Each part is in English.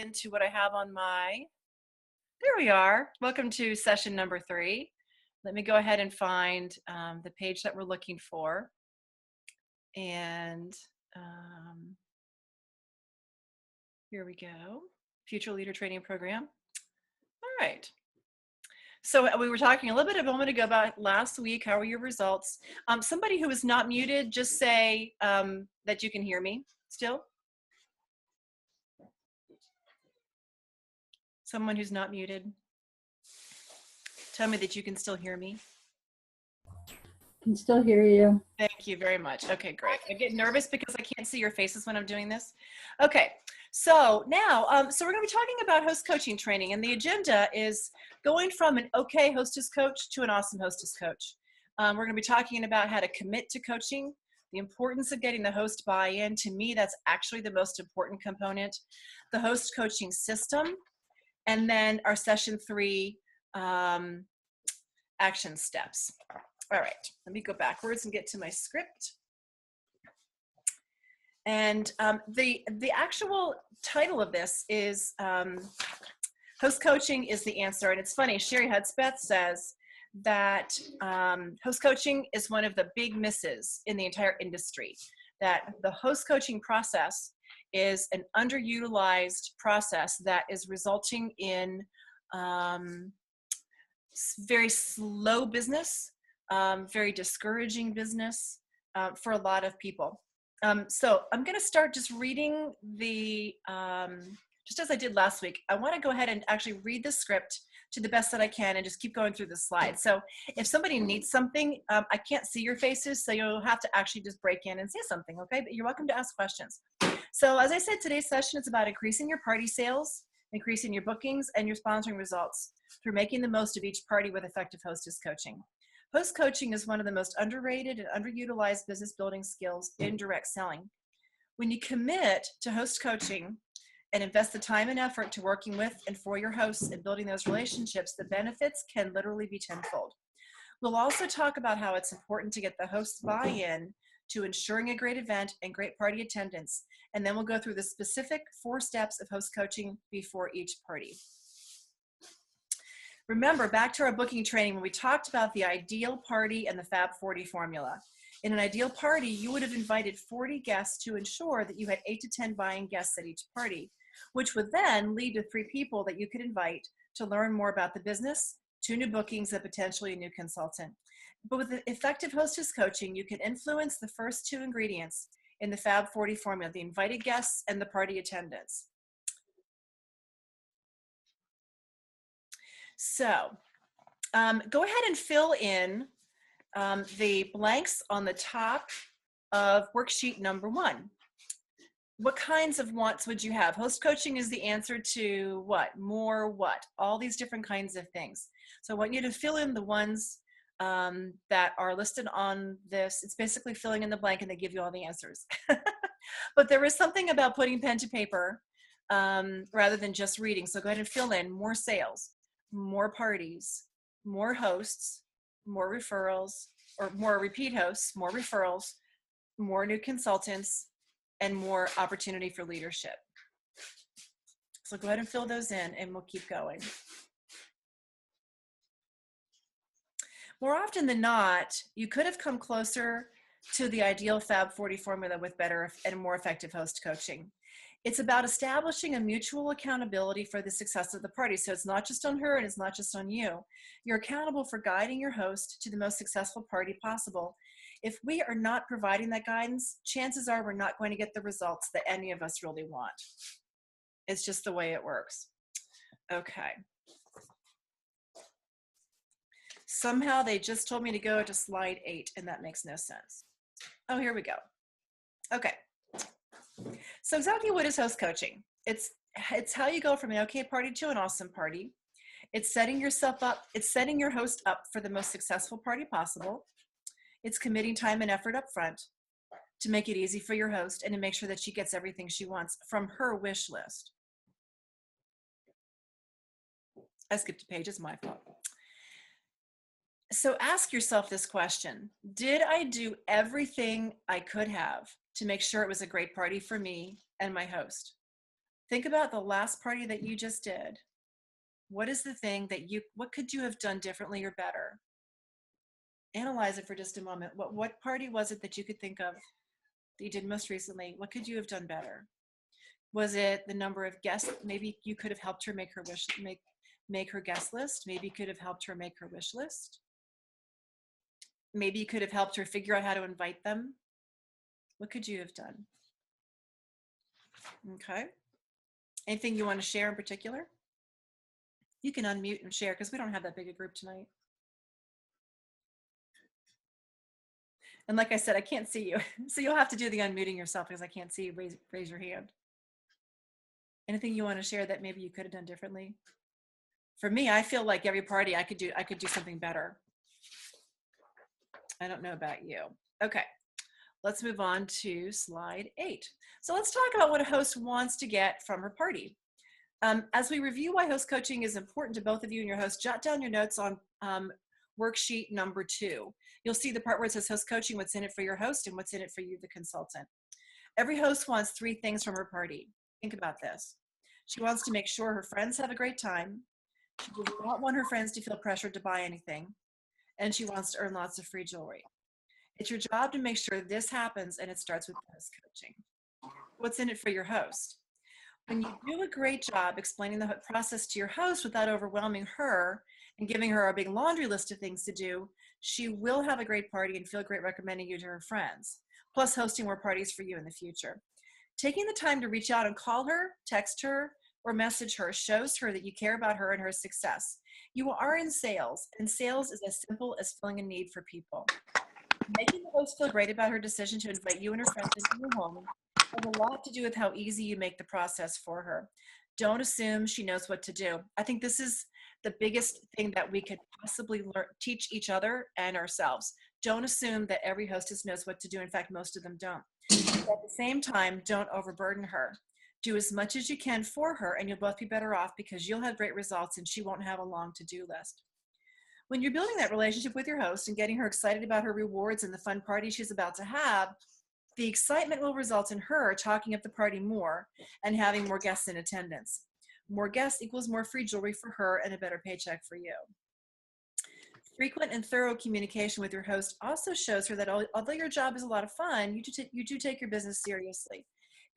into what I have on my, there we are. Welcome to session number 3. Let me go ahead and find the page that we're looking for. And here we go, Future Leader Training Program. All right. So we were talking a little bit a moment ago about last week. How were your results? Somebody who is not muted, just say that you can hear me still. Someone who's not muted, tell me that you can still hear me. Can still hear you. Thank you very much. Okay, great. I get nervous because I can't see your faces when I'm doing this. Okay, so now, so we're going to be talking about host coaching training, and the agenda is going from an okay hostess coach to an awesome hostess coach. We're going to be talking about how to commit to coaching, the importance of getting the host buy-in. To me, that's actually the most important component. The host coaching system, and then our session 3 action steps. All right, let me go backwards and get to my script. And the actual title of this is Host Coaching is the Answer. And it's funny, Sherry Hudspeth says that host coaching is one of the big misses in the entire industry, that the host coaching process is an underutilized process that is resulting in very slow business, very discouraging business for a lot of people. So I'm going to start just reading the, just as I did last week. I want to go ahead and actually read the script to the best that I can and just keep going through the slides. So if somebody needs something, I can't see your faces, so you'll have to actually just break in and say something, okay? But you're welcome to ask questions. So as I said, today's session is about increasing your party sales, increasing your bookings, and your sponsoring results through making the most of each party with effective hostess coaching. Host coaching is one of the most underrated and underutilized business building skills in direct selling. When you commit to host coaching and invest the time and effort to working with and for your hosts and building those relationships, the benefits can literally be tenfold. We'll also talk about how it's important to get the hosts buy-in to ensuring a great event and great party attendance. And then we'll go through the specific 4 steps of host coaching before each party. Remember, back to our booking training when we talked about the ideal party and the Fab 40 formula. In an ideal party, you would have invited 40 guests to ensure that you had 8 to 10 buying guests at each party, which would then lead to 3 people that you could invite to learn more about the business, 2 new bookings, and potentially a new consultant. But with effective hostess coaching, you can influence the first 2 ingredients in the Fab 40 formula, the invited guests and the party attendance. So go ahead and fill in the blanks on the top of worksheet number 1. What kinds of wants would you have? Host coaching is the answer to what? More what? All these different kinds of things. So I want you to fill in the ones that are listed on this. It's basically filling in the blank and they give you all the answers. But there is something about putting pen to paper rather than just reading. So go ahead and fill in more sales, more parties, more hosts, more referrals, or more repeat hosts, more referrals, more new consultants, and more opportunity for leadership. So go ahead and fill those in and we'll keep going. More often than not, you could have come closer to the ideal Fab 40 formula with better and more effective host coaching. It's about establishing a mutual accountability for the success of the party. So it's not just on her and it's not just on you. You're accountable for guiding your host to the most successful party possible. If we are not providing that guidance, chances are we're not going to get the results that any of us really want. It's just the way it works. Okay. Somehow they just told me to go to slide 8 and that makes no sense. Oh, here we go. Okay. So exactly what is host coaching? It's how you go from an okay party to an awesome party. It's setting yourself up. It's setting your host up for the most successful party possible. It's committing time and effort up front to make it easy for your host and to make sure that she gets everything she wants from her wish list. I skipped a page, it's my fault. So ask yourself this question. Did I do everything I could have to make sure it was a great party for me and my host? Think about the last party that you just did. What is the thing that what could you have done differently or better? Analyze it for just a moment. What party was it that you could think of that you did most recently? What could you have done better? Was it the number of guests? Maybe you could have helped her make her make her guest list. Maybe you could have helped her make her wish list. Maybe you could have helped her figure out how to invite them. What could you have done? Okay. Anything you want to share in particular? You can unmute and share because we don't have that big a group tonight. And like I said, I can't see you. So you'll have to do the unmuting yourself because I can't see you. Raise your hand. Anything you want to share that maybe you could have done differently? For me, I feel like every party I could do something better. I don't know about you. Okay, let's move on to slide 8. So let's talk about what a host wants to get from her party. As we review why host coaching is important to both of you and your host, jot down your notes on worksheet number 2. You'll see the part where it says host coaching, what's in it for your host and what's in it for you, the consultant. Every host wants 3 things from her party. Think about this. She wants to make sure her friends have a great time. She does not want her friends to feel pressured to buy anything. And she wants to earn lots of free jewelry. It's your job to make sure this happens, and it starts with host coaching. What's in it for your host? When you do a great job explaining the process to your host without overwhelming her and giving her a big laundry list of things to do, she will have a great party and feel great recommending you to her friends, plus hosting more parties for you in the future. Taking the time to reach out and call her, text her, or message her shows her that you care about her and her success. You are in sales, and sales is as simple as filling a need for people. Making the host feel great about her decision to invite you and her friends into your home has a lot to do with how easy you make the process for her. Don't assume she knows what to do. I think this is the biggest thing that we could possibly teach each other and ourselves. Don't assume that every hostess knows what to do. In fact, most of them don't. But at the same time, don't overburden her. Do as much as you can for her, and you'll both be better off because you'll have great results and she won't have a long to-do list. When you're building that relationship with your host and getting her excited about her rewards and the fun party she's about to have, the excitement will result in her talking up the party more and having more guests in attendance. More guests equals more free jewelry for her and a better paycheck for you. Frequent and thorough communication with your host also shows her that although your job is a lot of fun, you do take your business seriously.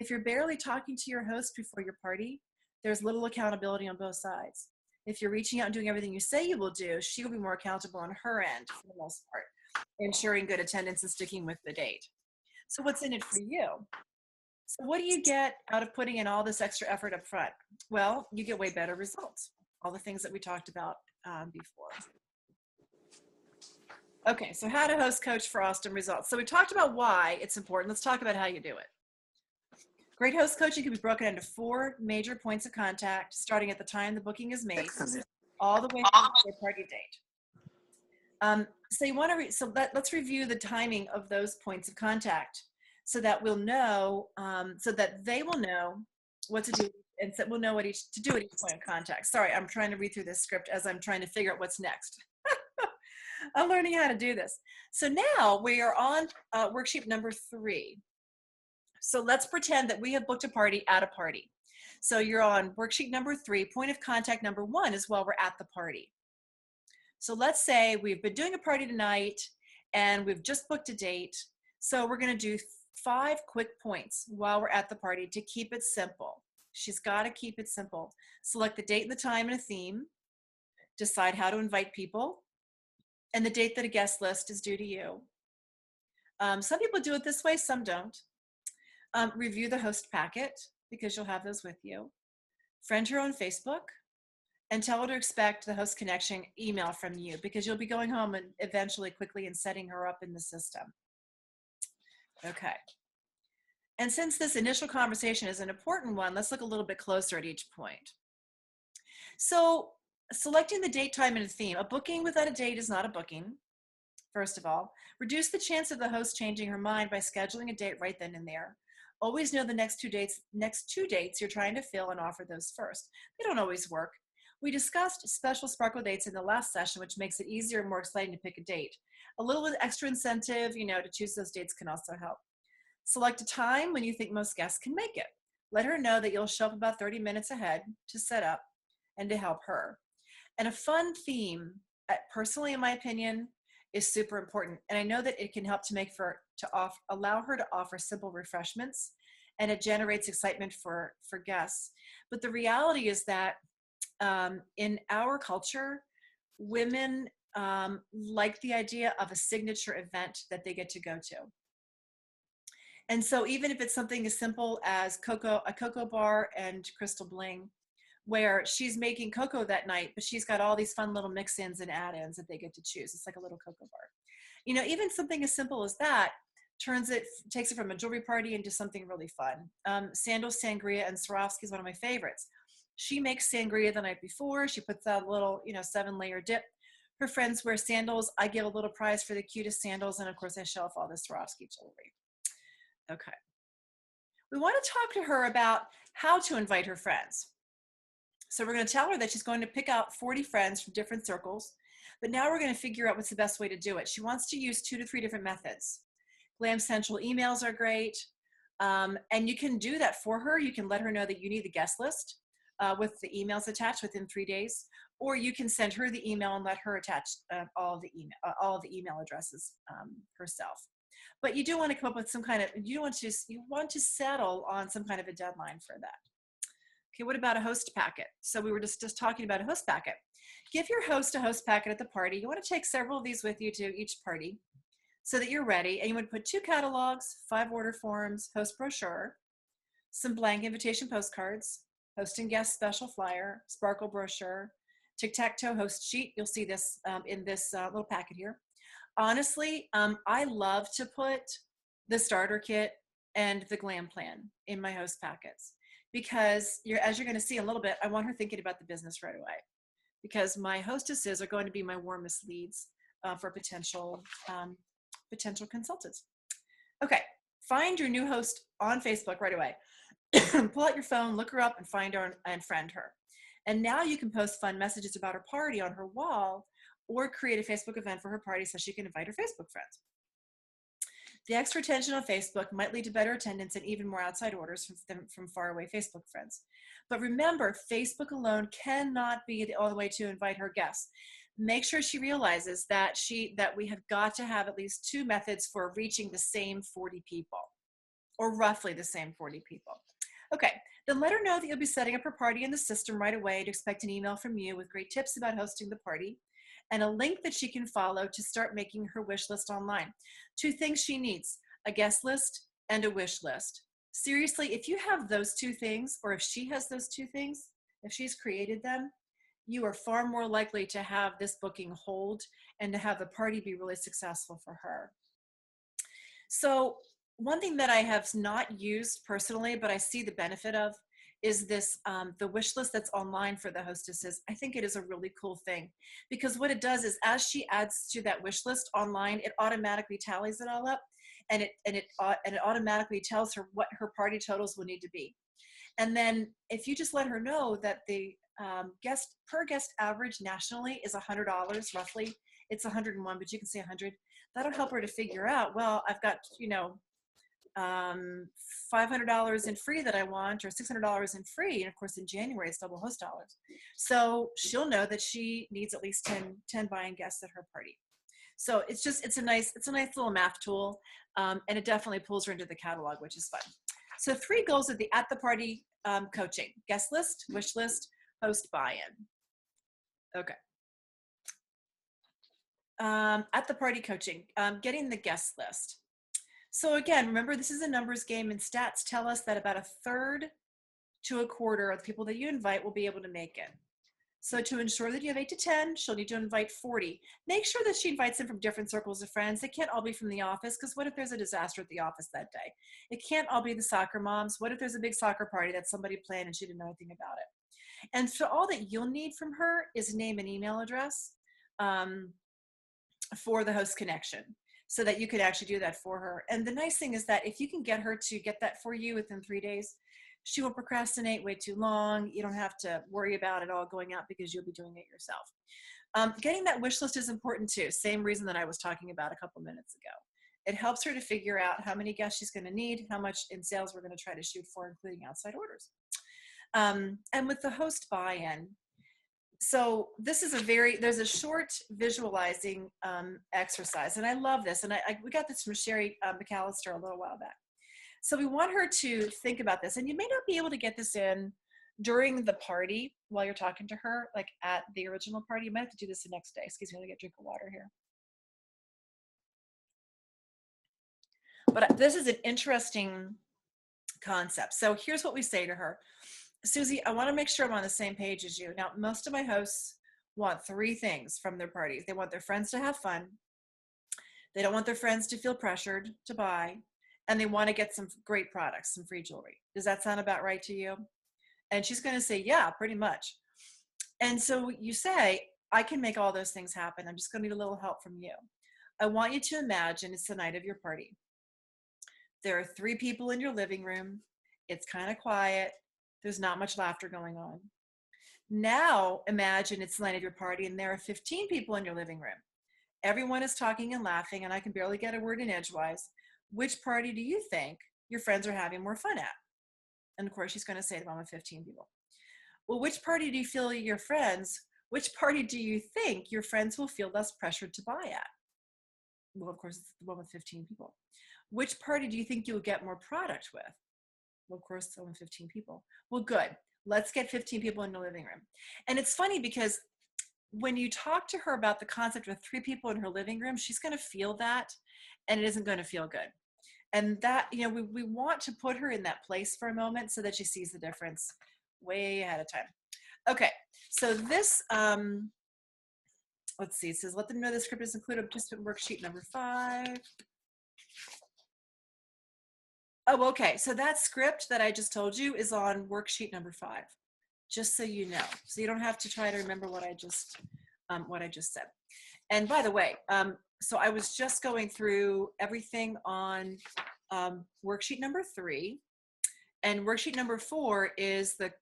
If you're barely talking to your host before your party, there's little accountability on both sides. If you're reaching out and doing everything you say you will do, she will be more accountable on her end for the most part, ensuring good attendance and sticking with the date. So what's in it for you? So what do you get out of putting in all this extra effort up front? Well, you get way better results. All the things that we talked about before. Okay, so how to host coach for awesome results. So we talked about why it's important. Let's talk about how you do it. Great host coaching can be broken into 4 major points of contact, starting at the time the booking is made, all the way to the party date. So you want to let's review the timing of those points of contact, so that we'll know, so that they will know what to do, and so we'll know what to do at each point of contact. Sorry, I'm trying to read through this script as I'm trying to figure out what's next. I'm learning how to do this. So now we are on worksheet number 3. So let's pretend that we have booked a party at a party. So you're on worksheet number 3. Point of contact number 1 is while we're at the party. So let's say we've been doing a party tonight and we've just booked a date. So we're going to do 5 quick points while we're at the party to keep it simple. She's got to keep it simple. Select the date and the time and a theme. Decide how to invite people. And the date that a guest list is due to you. Some people do it this way, some don't. Review the host packet because you'll have those with you. Friend her on Facebook and tell her to expect the host connection email from you because you'll be going home and eventually quickly and setting her up in the system. Okay. And since this initial conversation is an important one, let's look a little bit closer at each point. So selecting the date, time, and a theme. A booking without a date is not a booking, first of all. Reduce the chance of the host changing her mind by scheduling a date right then and there. Always know the next two dates you're trying to fill and offer those first. They don't always work. We discussed special sparkle dates in the last session, which makes it easier and more exciting to pick a date. A little extra incentive, to choose those dates can also help. Select a time when you think most guests can make it. Let her know that you'll show up about 30 minutes ahead to set up and to help her. And a fun theme, personally, in my opinion, is super important. And I know that it can help to allow her to offer simple refreshments, and it generates excitement for guests. But the reality is that in our culture, women like the idea of a signature event that they get to go to. And so even if it's something as simple as a cocoa bar and crystal bling, where she's making cocoa that night, but she's got all these fun little mix-ins and add-ins that they get to choose. It's like a little cocoa bar. You know, even something as simple as that takes it from a jewelry party into something really fun. Sandals, sangria, and Swarovski is one of my favorites. She makes sangria the night before. She puts out a little, 7-layer dip. Her friends wear sandals. I give a little prize for the cutest sandals. And of course, I show off all the Swarovski jewelry. Okay. We want to talk to her about how to invite her friends. So we're going to tell her that she's going to pick out 40 friends from different circles, but now we're going to figure out what's the best way to do it. She wants to use 2 to 3 different methods. Glam Central emails are great, and you can do that for her. You can let her know that you need the guest list with the emails attached within 3 days, or you can send her the email and let her attach all of the email addresses herself. But you do want to come up with you want to settle on some kind of a deadline for that. Okay, what about a host packet? So we were just talking about a host packet. Give your host a host packet at the party. You want to take several of these with you to each party so that you're ready. And you would put 2 catalogs, 5 order forms, host brochure, some blank invitation postcards, host and guest special flyer, sparkle brochure, tic-tac-toe host sheet. You'll see this in this little packet here. Honestly, I love to put the starter kit and the glam plan in my host packets, because as you're going to see in a little bit, I want her thinking about the business right away, because my hostesses are going to be my warmest leads for potential consultants. Okay, find your new host on Facebook right away. Pull out your phone, look her up, and find her and friend her. And now you can post fun messages about her party on her wall, or create a Facebook event for her party so she can invite her Facebook friends. The extra attention on Facebook might lead to better attendance and even more outside orders from faraway Facebook friends. But remember, Facebook alone cannot be the only way to invite her guests. Make sure she realizes that we have got to have at least 2 methods for reaching the same 40 people, or roughly the same 40 people. Okay, then let her know that you'll be setting up her party in the system right away, to expect an email from you with great tips about hosting the party, and a link that she can follow to start making her wish list online. 2 things she needs: a guest list and a wish list. Seriously, if you have those 2 things, or if she has those 2 things, if she's created them, you are far more likely to have this booking hold and to have the party be really successful for her. So one thing that I have not used personally, but I see the benefit of, is this, the wish list that's online for the hostesses. I think it is a really cool thing, because what it does is, as she adds to that wish list online, it automatically tallies it all up, and it automatically tells her what her party totals will need to be. And then if you just let her know that the per guest average nationally is $100 roughly, it's 101, but you can say 100. That'll help her to figure out, well, I've got, $500 in free that I want, or $600 in free, and of course in January it's double host dollars. So she'll know that she needs at least 10 buying guests at her party. So it's a nice little math tool, and it definitely pulls her into the catalog, which is fun. So 3 goals at the party coaching: guest list, wish list, host buy-in. Okay. At the party coaching, getting the guest list. So again, remember, this is a numbers game, and stats tell us that about 1/3 to 1/4 of the people that you invite will be able to make it. So to ensure that you have 8 to 10, she'll need to invite 40. Make sure that she invites them from different circles of friends. They can't all be from the office, because what if there's a disaster at the office that day? It can't all be the soccer moms. What if there's a big soccer party that somebody planned and she didn't know anything about it? And so all that you'll need from her is name and email address for the host connection, so that you could actually do that for her. And the nice thing is that if you can get her to get that for you within 3 days, she won't procrastinate way too long. You don't have to worry about it all going out, because you'll be doing it yourself. Getting that wish list is important too. Same reason that I was talking about a couple minutes ago. It helps her to figure out how many guests she's going to need, how much in sales we're going to try to shoot for, including outside orders. And with the host buy-in, so this is there's a short visualizing exercise, and I love this. And we got this from Sherry McAllister a little while back. So we want her to think about this, and you may not be able to get this in during the party while you're talking to her, like at the original party. You might have to do this the next day. Excuse me, I'm gonna get a drink of water here. But this is an interesting concept. So here's what we say to her. Susie, I want to make sure I'm on the same page as you. Now, most of my hosts want 3 things from their parties. They want their friends to have fun. They don't want their friends to feel pressured to buy. And they want to get some great products, some free jewelry. Does that sound about right to you? And she's going to say, yeah, pretty much. And so you say, I can make all those things happen. I'm just going to need a little help from you. I want you to imagine it's the night of your party. There are 3 people in your living room. It's kind of quiet. There's not much laughter going on. Now imagine it's the night of your party and there are 15 people in your living room. Everyone is talking and laughing and I can barely get a word in edgewise. Which party do you think your friends are having more fun at? And of course she's going to say the one with 15 people. Well, which party do you feel which party do you think your friends will feel less pressured to buy at? Well, of course, it's the one with 15 people. Which party do you think you'll get more product with? Well, of course, it's only 15 people. Well, good. Let's get 15 people in the living room. And it's funny because when you talk to her about the concept of 3 people in her living room, she's going to feel that, and it isn't going to feel good. And that, you know, we want to put her in that place for a moment so that she sees the difference way ahead of time. Okay, so this, let's see, it says, let them know the script is included participant worksheet number 5. Oh, okay, so that script that I just told you is on worksheet number 5, just so you know. So you don't have to try to remember what I just said. And by the way, so I was just going through everything on worksheet number 3, and worksheet number 4 is the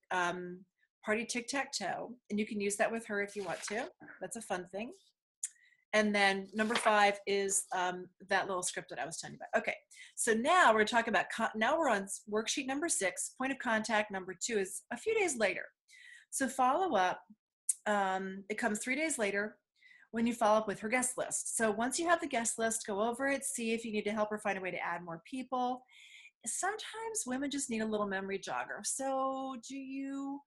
party tic-tac-toe, and you can use that with her if you want to. That's a fun thing. And then number 5 is that little script that I was telling you about. Okay, so now we're talking about, now we're on worksheet number 6, point of contact number 2 is a few days later. So follow up, it comes 3 days later when you follow up with her guest list. So once you have the guest list, go over it, see if you need to help her find a way to add more people. Sometimes women just need a little memory jogger. So do you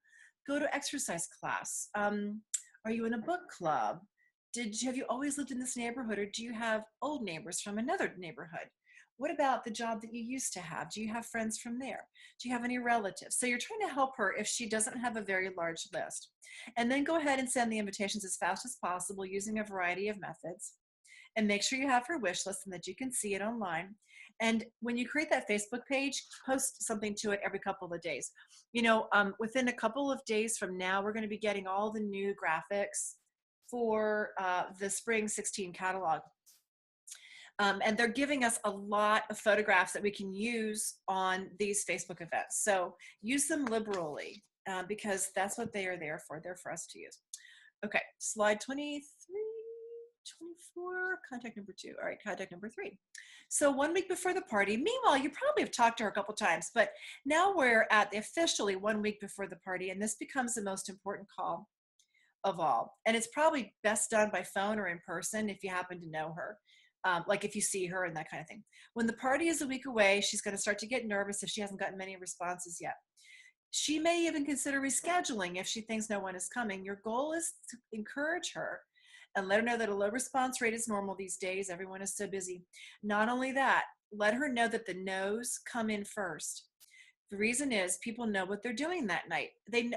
go to exercise class? Are you in a book club? Have you always lived in this neighborhood, or do you have old neighbors from another neighborhood? What about the job that you used to have? Do you have friends from there? Do you have any relatives? So you're trying to help her if she doesn't have a very large list. And then go ahead and send the invitations as fast as possible using a variety of methods. And make sure you have her wish list and that you can see it online. And when you create that Facebook page, post something to it every couple of days. You know, within a couple of days from now, we're going to be getting all the new graphics for the spring 16 catalog. And they're giving us a lot of photographs that we can use on these Facebook events. So use them liberally because that's what they are there for. They're for us to use. Okay, slide 23, 24, contact number 2. All right, contact number 3. So 1 week before the party, meanwhile, you probably have talked to her a couple times, but now we're at officially 1 week before the party, and this becomes the most important call of all. And it's probably best done by phone or in person if you happen to know her, like if you see her and that kind of thing. When the party is a week away, she's going to start to get nervous if she hasn't gotten many responses yet. She may even consider rescheduling if she thinks no one is coming. Your goal is to encourage her and let her know that a low response rate is normal these days. Everyone is so busy. Not only that, let her know that the no's come in first. The reason is people know what they're doing that night. They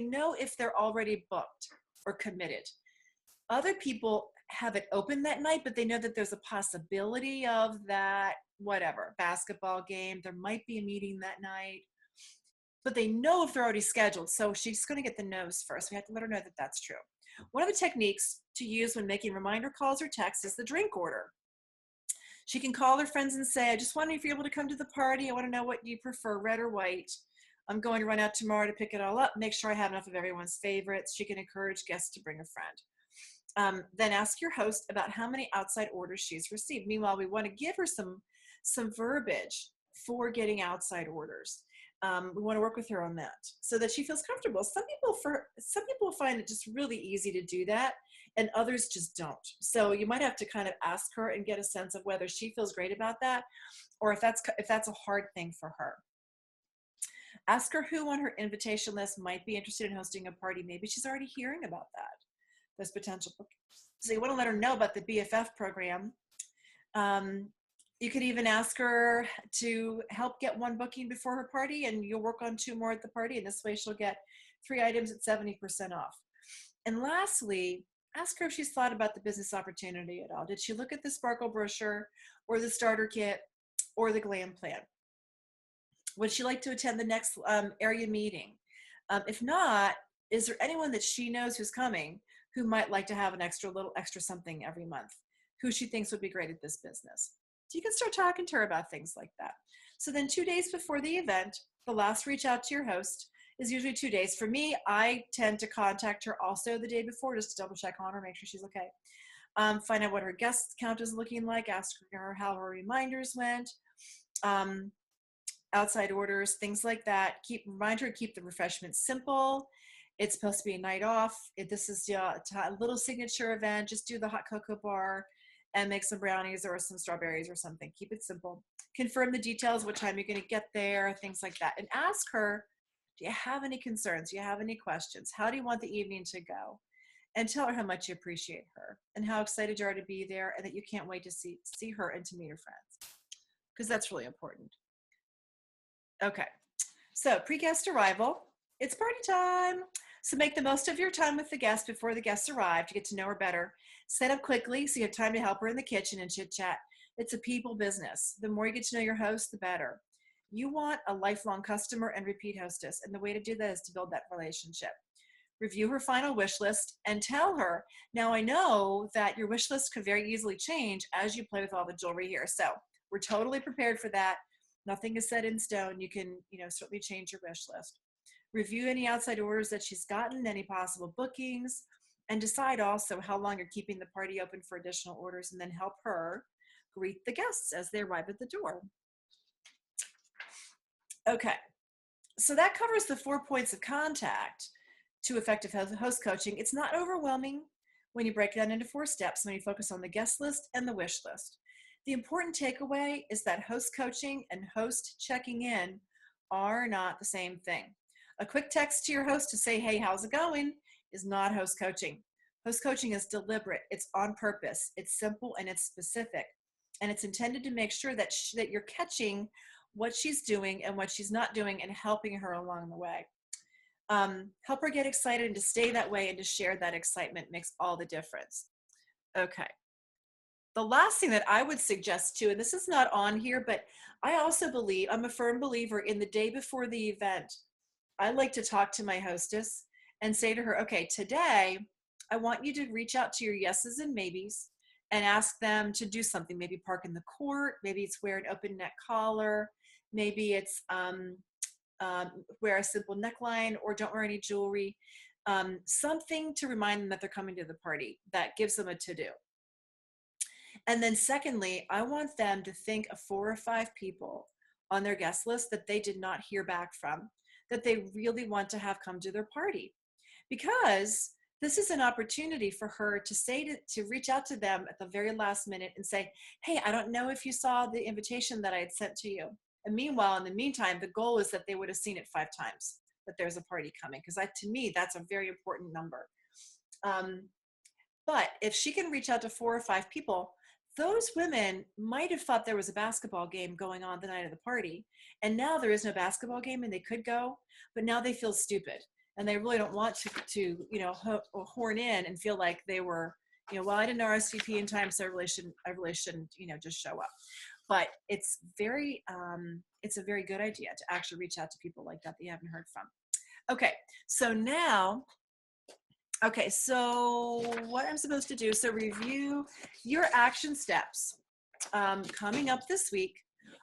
know if they're already booked or committed. Other people have it open that night, but they know that there's a possibility of that, whatever, basketball game. There might be a meeting that night, but they know if they're already scheduled. So she's going to get the no's first. We have to let her know that that's true. One of the techniques to use when making reminder calls or texts is the drink order. She can call her friends and say, I just wonder if you're able to come to the party. I want to know what you prefer, red or white. I'm going to run out tomorrow to pick it all up. Make sure I have enough of everyone's favorites. She can encourage guests to bring a friend. Then ask your host about how many outside orders she's received. Meanwhile, we want to give her some verbiage for getting outside orders. We want to work with her on that so that she feels comfortable. Some people find it just really easy to do that, and others just don't. So you might have to kind of ask her and get a sense of whether she feels great about that, or if that's a hard thing for her. Ask her who on her invitation list might be interested in hosting a party. Maybe she's already hearing about those potential bookings. So you want to let her know about the BFF program. You could even ask her to help get one booking before her party, and you'll work on 2 more at the party, and this way she'll get 3 items at 70% off. And lastly, ask her if she's thought about the business opportunity at all. Did she look at the Sparkle brochure or the starter kit or the glam plan? Would she like to attend the next area meeting? If not, is there anyone that she knows who's coming who might like to have an extra something every month, who she thinks would be great at this business? So you can start talking to her about things like that. So then 2 days before the event, the last reach out to your host is usually 2 days. For me, I tend to contact her also the day before just to double check on her, make sure she's okay. Find out what her guest count is looking like, ask her how her reminders went, outside orders, things like that. Remind her to keep the refreshments simple. It's supposed to be a night off. This is a little signature event. Just do the hot cocoa bar and make some brownies or some strawberries or something. Keep it simple. Confirm the details, what time you're going to get there, things like that. And ask her, do you have any concerns? Do you have any questions? How do you want the evening to go? And tell her how much you appreciate her and how excited you are to be there and that you can't wait to see her and to meet her friends, because that's really important. Okay, so pre-guest arrival, it's party time. So make the most of your time with the guest before the guests arrive to get to know her better. Set up quickly so you have time to help her in the kitchen and chit chat. It's a people business. The more you get to know your host, the better. You want a lifelong customer and repeat hostess, and the way to do that is to build that relationship. Review her final wish list and tell her, now I know that your wish list could very easily change as you play with all the jewelry here. So we're totally prepared for that. Nothing is set in stone. You can, certainly change your wish list. Review any outside orders that she's gotten, any possible bookings, and decide also how long you're keeping the party open for additional orders, and then help her greet the guests as they arrive at the door. Okay, so that covers the 4 points of contact to effective host coaching. It's not overwhelming when you break it down into 4 steps, when you focus on the guest list and the wish list. The important takeaway is that host coaching and host checking in are not the same thing. A quick text to your host to say, hey, how's it going, is not host coaching. Host coaching is deliberate, it's on purpose, it's simple, and it's specific. And it's intended to make sure that you're catching what she's doing and what she's not doing and helping her along the way. Help her get excited, and to stay that way and to share that excitement makes all the difference. Okay. The last thing that I would suggest too, and this is not on here, but I also believe, I'm a firm believer in the day before the event, I like to talk to my hostess and say to her, okay, today I want you to reach out to your yeses and maybes and ask them to do something. Maybe park in the court, maybe it's wear an open neck collar, maybe it's wear a simple neckline or don't wear any jewelry. Something to remind them that they're coming to the party that gives them a to-do. And then secondly, I want them to think of 4 or 5 people on their guest list that they did not hear back from, that they really want to have come to their party. Because this is an opportunity for her to reach out to them at the very last minute and say, hey, I don't know if you saw the invitation that I had sent to you. And meanwhile, in the meantime, the goal is that they would have seen it 5 times, that there's a party coming. Because to me, that's a very important number. But if she can reach out to 4 or 5 people, those women might have thought there was a basketball game going on the night of the party, and now there is no basketball game and they could go, but now they feel stupid and they really don't want to horn in and feel like they were, well, I didn't RSVP in time, so I really shouldn't, just show up. But it's a very good idea to actually reach out to people like that you haven't heard from. Okay, so now, so what I'm supposed to do, so review your action steps. Coming up this week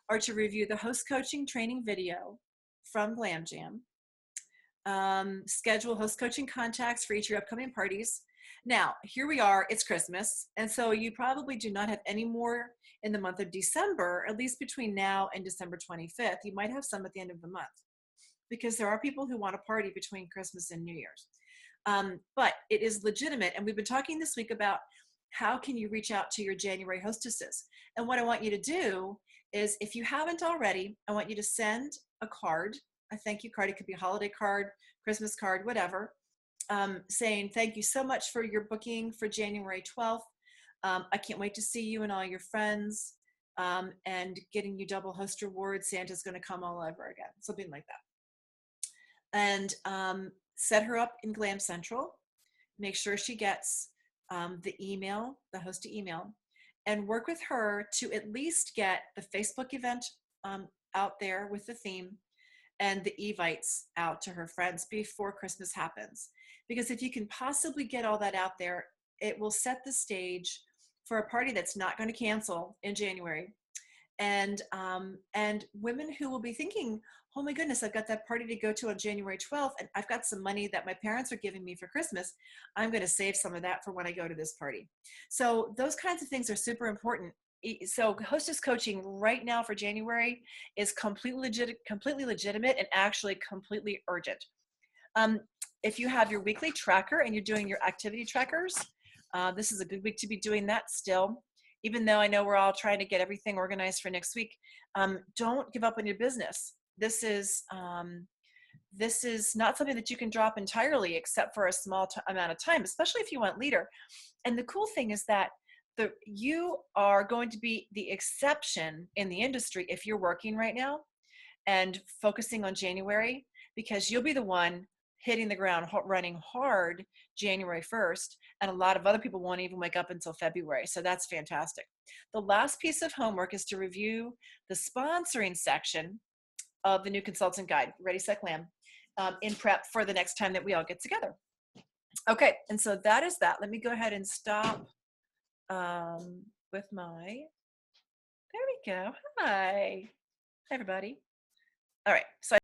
are to review the host coaching training video from Glam Jam, schedule host coaching contacts for each of your upcoming parties, Now, here we are, it's Christmas, and so you probably do not have any more in the month of December, at least between now and December 25th. You might have some at the end of the month because there are people who want to party between Christmas and New Year's. But it is legitimate, and we've been talking this week about how can you reach out to your January hostesses. And what I want you to do is, if you haven't already, I want you to send a card, a thank you card. It could be a holiday card, Christmas card, whatever, saying thank you so much for your booking for January 12th. I can't wait to see you and all your friends, and getting you double host rewards. Santa's going to come all over again, something like that. And set her up in Glam Central. Make sure she gets the email, the hosted email, and work with her to at least get the Facebook event out there with the theme and the evites out to her friends before Christmas happens. Because if you can possibly get all that out there, it will set the stage for a party that's not going to cancel in January. And women who will be thinking, oh my goodness, I've got that party to go to on January 12th, and I've got some money that my parents are giving me for Christmas. I'm going to save some of that for when I go to this party. So those kinds of things are super important. So hostess coaching right now for January is completely legitimate and actually completely urgent. If you have your weekly tracker and you're doing your activity trackers, this is a good week to be doing that still. Even though I know we're all trying to get everything organized for next week, don't give up on your business. This is not something that you can drop entirely, except for a small amount of time, especially if you want leader. And the cool thing is that you are going to be the exception in the industry if you're working right now and focusing on January, because you'll be the one hitting the ground running hard January 1st, and a lot of other people won't even wake up until February. So that's fantastic. The last piece of homework is to review the sponsoring section of the new consultant guide, Ready, Set, Glam, in prep for the next time that we all get together. Okay, and so that is that. Let me go ahead and stop with my, there we go. Hi everybody. All right, so